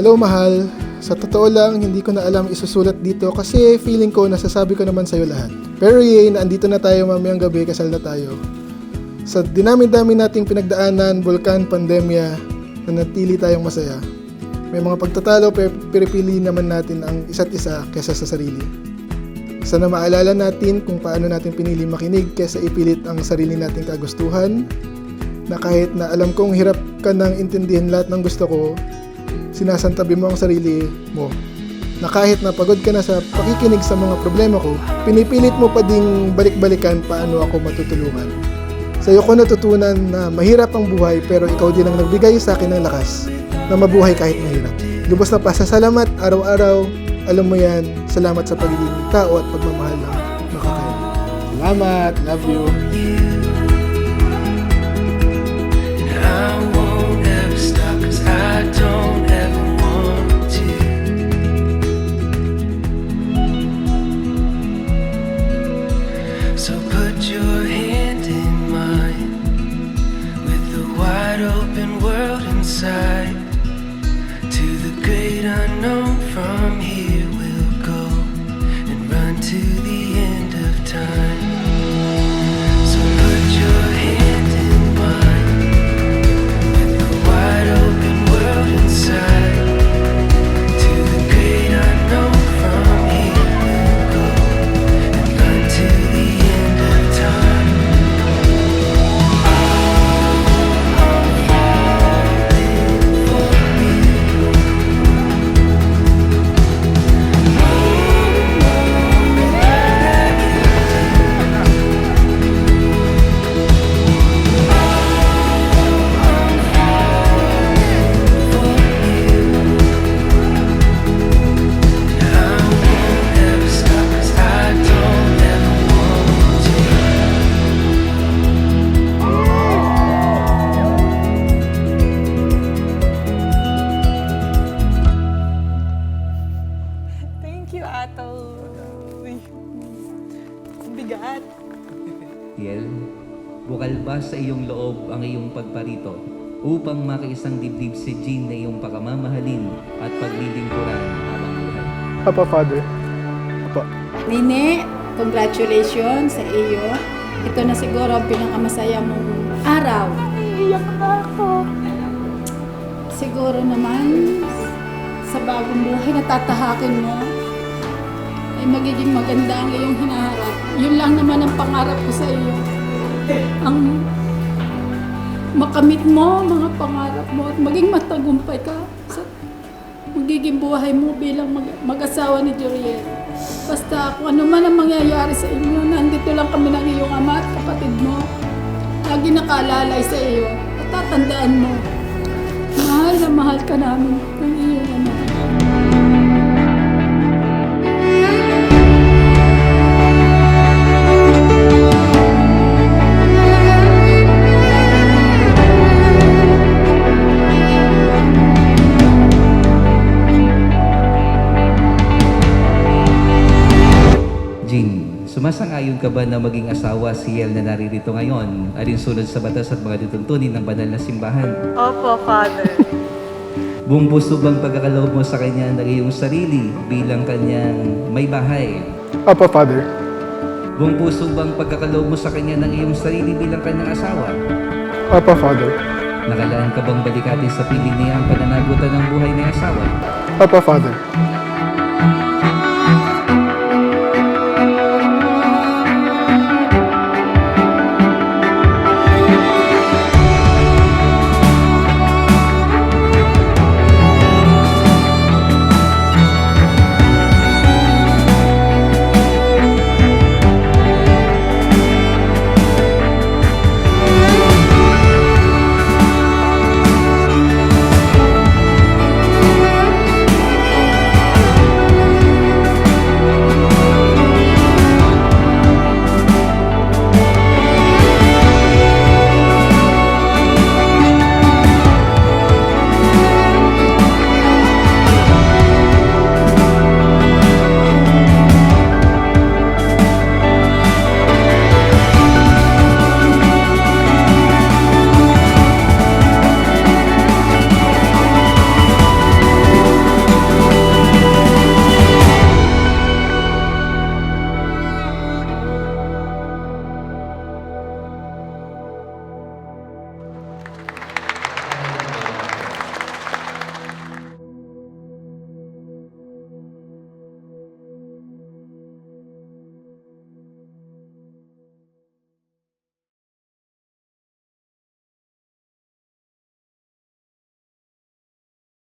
Hello, mahal. Sa totoo lang, hindi ko na alam isusulat dito kasi feeling ko nasasabi ko naman sa'yo lahat. Pero naandito na tayo mamayang gabi, kasal na tayo. Sa dinami-dami nating pinagdaanan, bulkan, pandemya, nanatili tayong masaya. May mga pagtatalo pero pinipili naman natin ang isa't isa kesa sa sarili. Sana maalala natin kung paano natin pinili makinig kesa ipilit ang sarili nating kagustuhan, na kahit na alam kong hirap ka nang intindihan lahat ng gusto ko, sinasantabi mo ang sarili mo. Na kahit napagod ka na sa pakikinig sa mga problema ko, pinipilit mo pa ding balik-balikan paano ako matutulungan. Sa iyo ko natutunan na mahirap ang buhay pero ikaw din ang nagbigay sa akin ng lakas na mabuhay kahit mahirap. Lubos na pasasalamat araw-araw. Alam mo yan, salamat sa pagiging tao at pagmamahal ng makakaya. Salamat, love you. So put your hand in mine, with the wide open world inside. To the great unknown, from here we'll go and run to the end of time. So put your hand in mine, with the wide open world inside. To the great unknown, from here we'll go and run to the end of time. Thank you, Ato. Uy, bigat. Tiel, bukal ba sa iyong loob ang iyong pagparito upang makiisang dibdib si Jean na iyong pagmamahalin at paglilingkuran habang buhay? Papa, Father. Papa. Nene, congratulations sa iyo. Ito na siguro ang pinakamasaya mong araw. Iiyak na ako. Siguro naman, sa bagong buhay na tatahakin mo, ay magiging maganda ang iyong hinaharap. Yun lang naman ang pangarap ko sa iyo. Ang makamit mo, mga pangarap mo, at maging matagumpay ka sa magiging buhay mo bilang mag-asawa ni Joriel. Basta kung ano man ang mangyayari sa inyo, nandito lang kami ng iyong ama at kapatid mo. Lagi nakaalalay sa iyo at tatandaan mo. Mahal na mahal ka namin ng iyong ama. Jean, sumasang-ayon ka ba na maging asawa si Yel na naririto ngayon alinsunod sa batas at mga dituntunin ng banal na simbahan? Opo, Father. Buong puso bang pagkakaloob mo sa kanya ng iyong sarili bilang kanyang may bahay? Papa, Father. Buong puso bang pagkakaloob mo sa kanya ng iyong sarili bilang kanyang asawa? Papa, Father. Nakalaan ka bang balikatin sa piling niya ang pananagutan ng buhay ng asawa? Papa, Father.